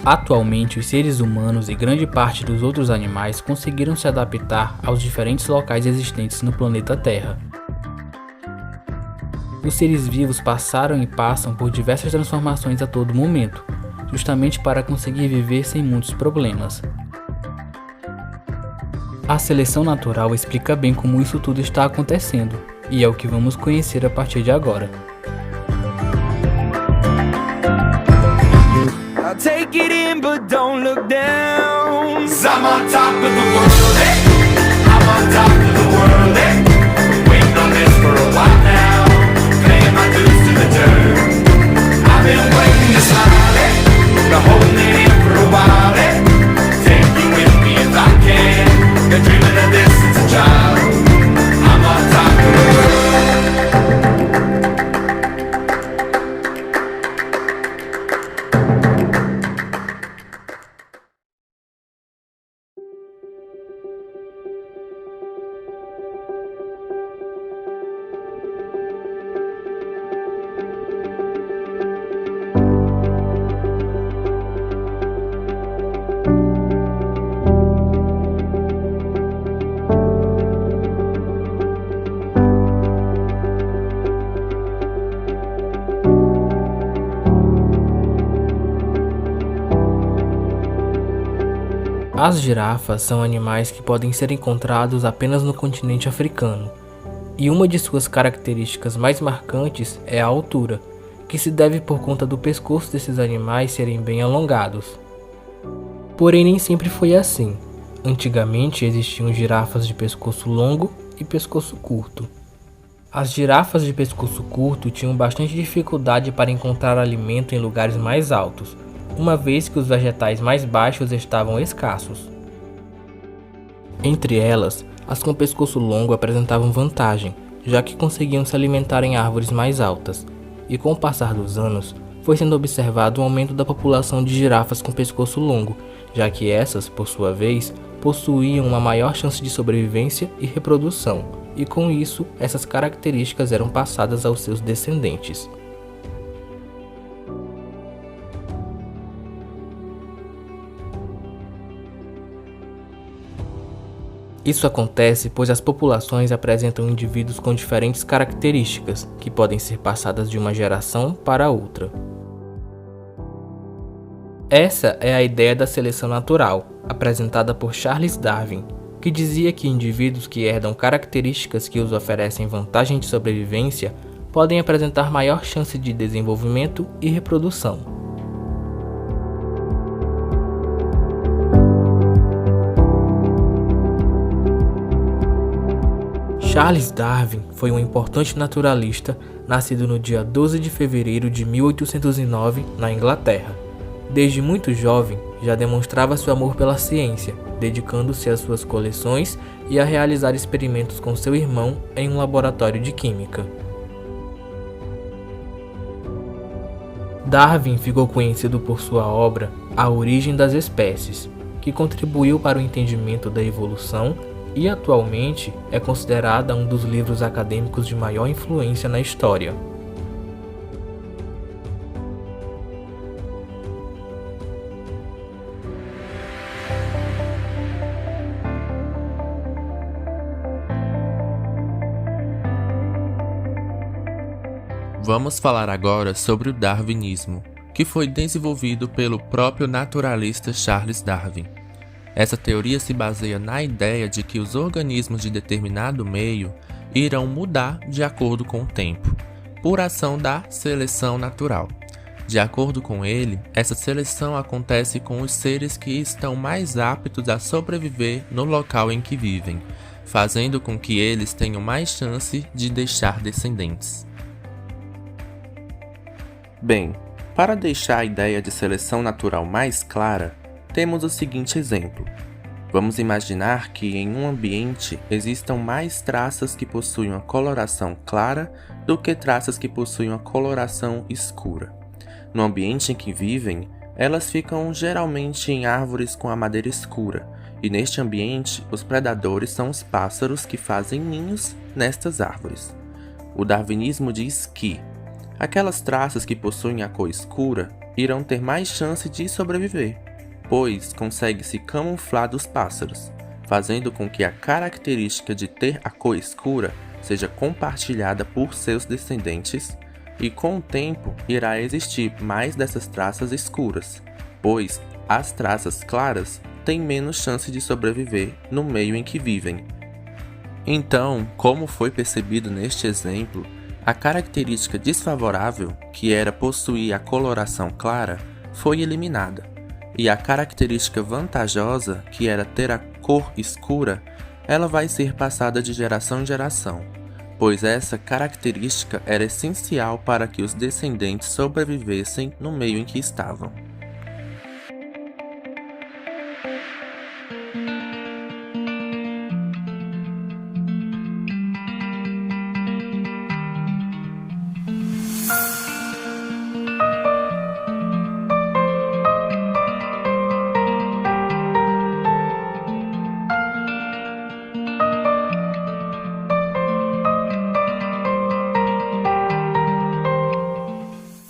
Atualmente, os seres humanos e grande parte dos outros animais conseguiram se adaptar aos diferentes locais existentes no planeta Terra. Os seres vivos passaram e passam por diversas transformações a todo momento, justamente para conseguir viver sem muitos problemas. A seleção natural explica bem como isso tudo está acontecendo, e é o que vamos conhecer a partir de agora. I'll take it in, but don't look down. 'Cause I'm on top of the world, eh? I'm on top of the world, eh? Been waiting on this for a while now, paying my dues to the dirt. I've been waiting to smile, eh? Been holding it in for a while, eh? Take you with me if I can. Been dreaming of this since a child. I'm on top of the world. As girafas são animais que podem ser encontrados apenas no continente africano, e uma de suas características mais marcantes é a altura, que se deve por conta do pescoço desses animais serem bem alongados. Porém, nem sempre foi assim. Antigamente existiam girafas de pescoço longo e pescoço curto. As girafas de pescoço curto tinham bastante dificuldade para encontrar alimento em lugares mais altos, uma vez que os vegetais mais baixos estavam escassos. Entre elas, as com pescoço longo apresentavam vantagem, já que conseguiam se alimentar em árvores mais altas, e com o passar dos anos, foi sendo observado um aumento da população de girafas com pescoço longo, já que essas, por sua vez, possuíam uma maior chance de sobrevivência e reprodução, e com isso, essas características eram passadas aos seus descendentes. Isso acontece pois as populações apresentam indivíduos com diferentes características, que podem ser passadas de uma geração para outra. Essa é a ideia da seleção natural, apresentada por Charles Darwin, que dizia que indivíduos que herdam características que os oferecem vantagem de sobrevivência podem apresentar maior chance de desenvolvimento e reprodução. Charles Darwin foi um importante naturalista nascido no dia 12 de fevereiro de 1809 na Inglaterra. Desde muito jovem, já demonstrava seu amor pela ciência, dedicando-se às suas coleções e a realizar experimentos com seu irmão em um laboratório de química. Darwin ficou conhecido por sua obra A Origem das Espécies, que contribuiu para o entendimento da evolução e atualmente é considerada um dos livros acadêmicos de maior influência na história. Vamos falar agora sobre o darwinismo, que foi desenvolvido pelo próprio naturalista Charles Darwin. Essa teoria se baseia na ideia de que os organismos de determinado meio irão mudar de acordo com o tempo, por ação da seleção natural. De acordo com ele, essa seleção acontece com os seres que estão mais aptos a sobreviver no local em que vivem, fazendo com que eles tenham mais chance de deixar descendentes. Bem, para deixar a ideia de seleção natural mais clara, temos o seguinte exemplo. Vamos imaginar que em um ambiente existam mais traças que possuem uma coloração clara do que traças que possuem uma coloração escura. No ambiente em que vivem, elas ficam geralmente em árvores com a madeira escura, e neste ambiente os predadores são os pássaros que fazem ninhos nestas árvores. O darwinismo diz que aquelas traças que possuem a cor escura irão ter mais chance de sobreviver, pois consegue se camuflar dos pássaros, fazendo com que a característica de ter a cor escura seja compartilhada por seus descendentes, e com o tempo irá existir mais dessas traças escuras, pois as traças claras têm menos chance de sobreviver no meio em que vivem. Então, como foi percebido neste exemplo, a característica desfavorável, que era possuir a coloração clara, foi eliminada, e a característica vantajosa, que era ter a cor escura, ela vai ser passada de geração em geração, pois essa característica era essencial para que os descendentes sobrevivessem no meio em que estavam.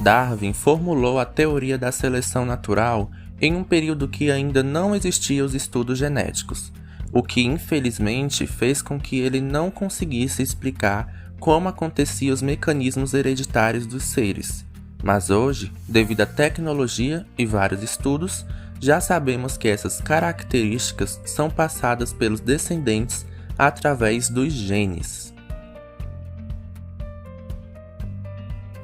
Darwin formulou a teoria da seleção natural em um período que ainda não existiam os estudos genéticos, o que infelizmente fez com que ele não conseguisse explicar como aconteciam os mecanismos hereditários dos seres. Mas hoje, devido à tecnologia e vários estudos, já sabemos que essas características são passadas pelos descendentes através dos genes.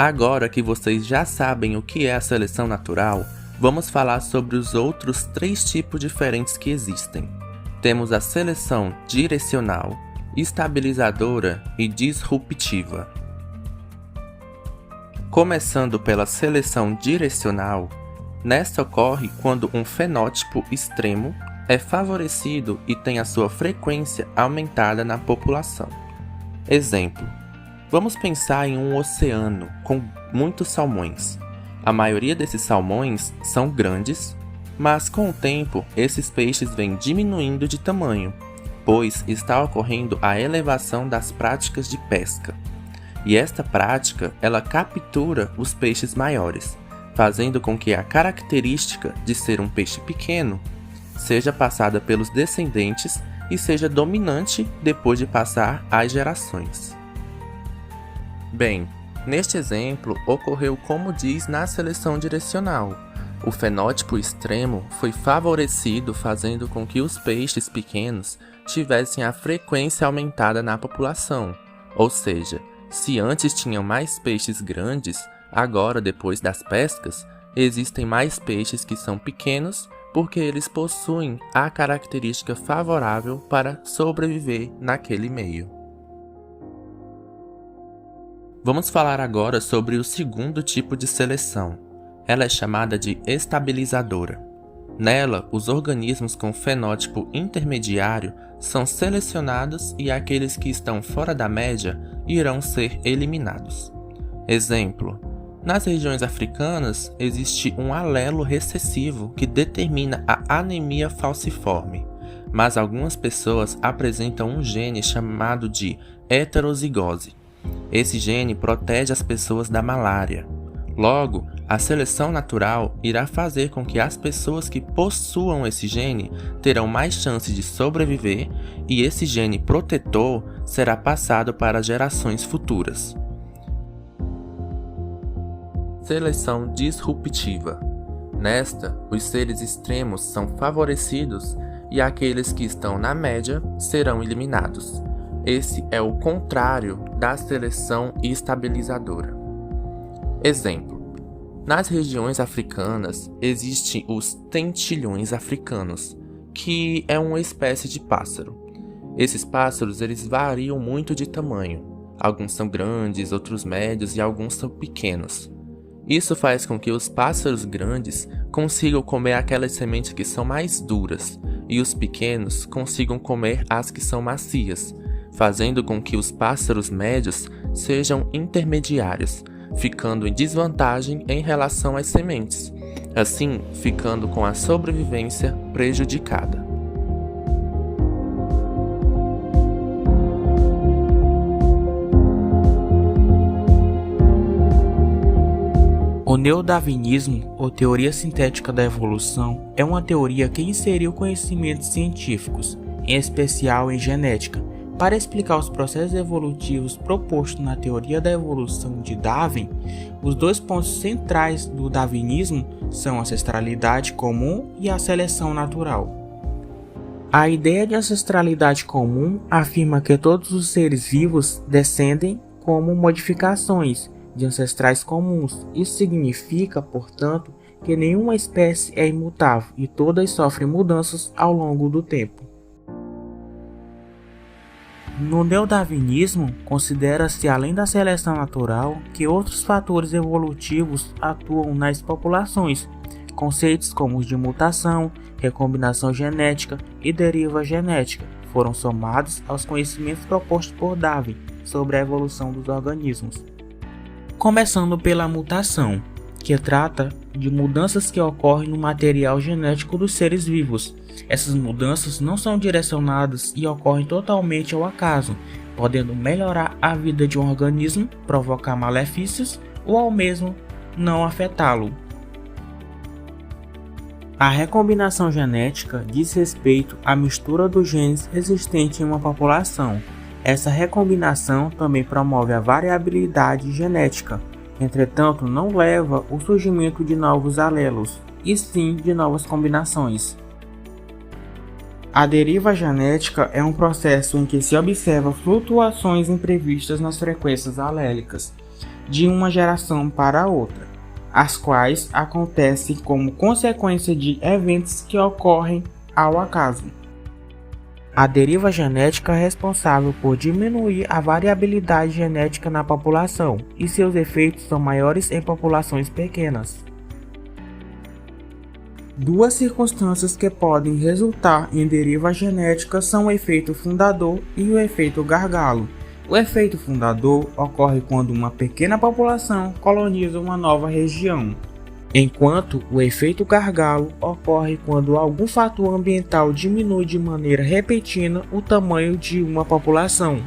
Agora que vocês já sabem o que é a seleção natural, vamos falar sobre os outros 3 tipos diferentes que existem. Temos a seleção direcional, estabilizadora e disruptiva. Começando pela seleção direcional, nesta ocorre quando um fenótipo extremo é favorecido e tem a sua frequência aumentada na população. Exemplo: vamos pensar em um oceano com muitos salmões. A maioria desses salmões são grandes, mas com o tempo esses peixes vêm diminuindo de tamanho, pois está ocorrendo a elevação das práticas de pesca. E esta prática, ela captura os peixes maiores, fazendo com que a característica de ser um peixe pequeno seja passada pelos descendentes e seja dominante depois de passar às gerações. Bem, neste exemplo ocorreu como diz na seleção direcional. O fenótipo extremo foi favorecido, fazendo com que os peixes pequenos tivessem a frequência aumentada na população. Ou seja, se antes tinham mais peixes grandes, agora depois das pescas, existem mais peixes que são pequenos porque eles possuem a característica favorável para sobreviver naquele meio. Vamos falar agora sobre o segundo tipo de seleção. Ela é chamada de estabilizadora. Nela, os organismos com fenótipo intermediário são selecionados e aqueles que estão fora da média irão ser eliminados. Exemplo: nas regiões africanas existe um alelo recessivo que determina a anemia falciforme, mas algumas pessoas apresentam um gene chamado de heterozigose. Esse gene protege as pessoas da malária. Logo, a seleção natural irá fazer com que as pessoas que possuam esse gene terão mais chance de sobreviver e esse gene protetor será passado para gerações futuras. Seleção disruptiva. Nesta, os seres extremos são favorecidos e aqueles que estão na média serão eliminados. Esse é o contrário da seleção estabilizadora. Exemplo: nas regiões africanas existem os tentilhões africanos, que é uma espécie de pássaro. Esses pássaros eles variam muito de tamanho. Alguns são grandes, outros médios e alguns são pequenos. Isso faz com que os pássaros grandes consigam comer aquelas sementes que são mais duras e os pequenos consigam comer as que são macias, fazendo com que os pássaros médios sejam intermediários, ficando em desvantagem em relação às sementes, assim ficando com a sobrevivência prejudicada. O neodarwinismo, ou teoria sintética da evolução, é uma teoria que inseriu conhecimentos científicos, em especial em genética, para explicar os processos evolutivos propostos na teoria da evolução de Darwin. Os dois pontos centrais do darwinismo são a ancestralidade comum e a seleção natural. A ideia de ancestralidade comum afirma que todos os seres vivos descendem como modificações de ancestrais comuns. Isso significa, portanto, que nenhuma espécie é imutável e todas sofrem mudanças ao longo do tempo. No neodarwinismo, considera-se, além da seleção natural, que outros fatores evolutivos atuam nas populações. Conceitos como os de mutação, recombinação genética e deriva genética foram somados aos conhecimentos propostos por Darwin sobre a evolução dos organismos. Começando pela mutação, que trata de mudanças que ocorrem no material genético dos seres vivos. Essas mudanças não são direcionadas e ocorrem totalmente ao acaso, podendo melhorar a vida de um organismo, provocar malefícios ou ao mesmo não afetá-lo. A recombinação genética diz respeito à mistura dos genes existentes em uma população. Essa recombinação também promove a variabilidade genética, entretanto não leva ao surgimento de novos alelos, e sim de novas combinações. A deriva genética é um processo em que se observa flutuações imprevistas nas frequências alélicas de uma geração para outra, as quais acontecem como consequência de eventos que ocorrem ao acaso. A deriva genética é responsável por diminuir a variabilidade genética na população, e seus efeitos são maiores em populações pequenas. Duas circunstâncias que podem resultar em deriva genética são o efeito fundador e o efeito gargalo. O efeito fundador ocorre quando uma pequena população coloniza uma nova região, enquanto o efeito gargalo ocorre quando algum fator ambiental diminui de maneira repentina o tamanho de uma população.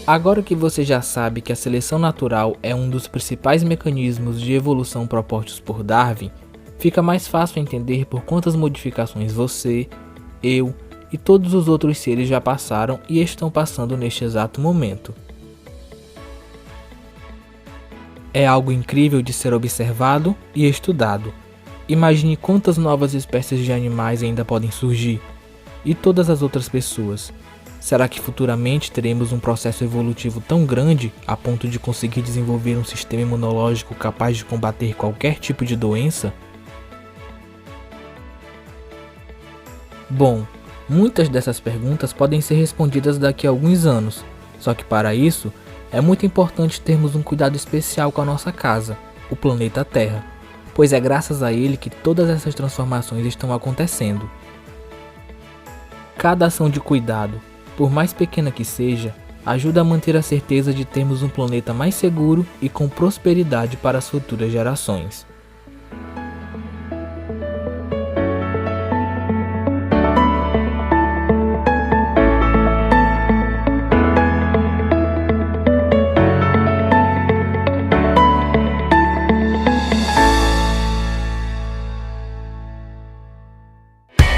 Agora que você já sabe que a seleção natural é um dos principais mecanismos de evolução propostos por Darwin, fica mais fácil entender por quantas modificações você, eu e todos os outros seres já passaram e estão passando neste exato momento. É algo incrível de ser observado e estudado. Imagine quantas novas espécies de animais ainda podem surgir, e todas as outras pessoas. Será que futuramente teremos um processo evolutivo tão grande a ponto de conseguir desenvolver um sistema imunológico capaz de combater qualquer tipo de doença? Bom, muitas dessas perguntas podem ser respondidas daqui a alguns anos, só que para isso é muito importante termos um cuidado especial com a nossa casa, o planeta Terra, pois é graças a ele que todas essas transformações estão acontecendo. Cada ação de cuidado, por mais pequena que seja, ajuda a manter a certeza de termos um planeta mais seguro e com prosperidade para as futuras gerações.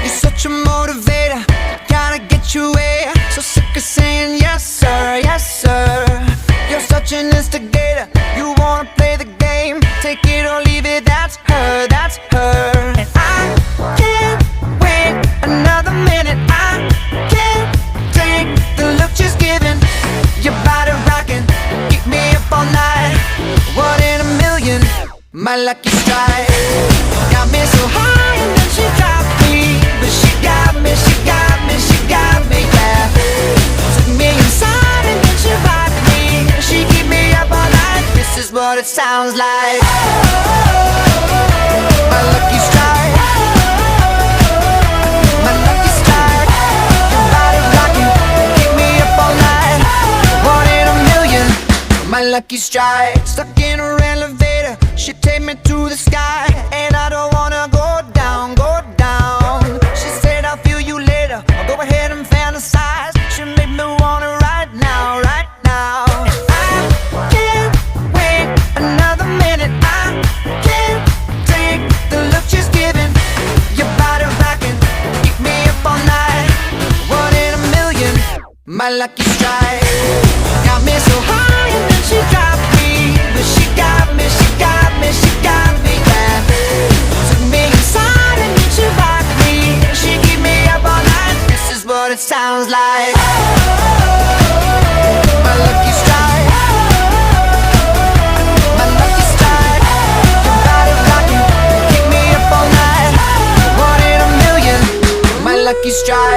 You're such a motivator, gotta get your way. So sick of saying yes sir. You're such an instigator, you wanna play the game. Take it or leave it, that's her. And I can't wait another minute. I can't take the look she's giving. Your body rocking, keep me up all night. One in a million, my lucky strike. Got me so high and then she dropped me. But she got me, yeah. Took me inside and then she rocked me. She keep me up all night. This is what it sounds like. My lucky strike. My lucky strike. Your body rocking, keep me up my lucky strike. Stuck in her elevator, she take me to the sky, and I don't wanna go down, go down. She said I'll feel you later, I'll go ahead and fantasize. She make me wanna right now, right now. I can't wait another minute, I can't take the look she's giving. Your body rocking, keep me up all night. One in a million, my lucky strike. Got me so high and then she dropped me, but she got me, she got me, she got me, yeah. Took me inside and then she rocked me. She keep me up all night, this is what it sounds like. My lucky strike, my lucky strike. Your body rocking, keep me up all night. One in a million, my lucky strike.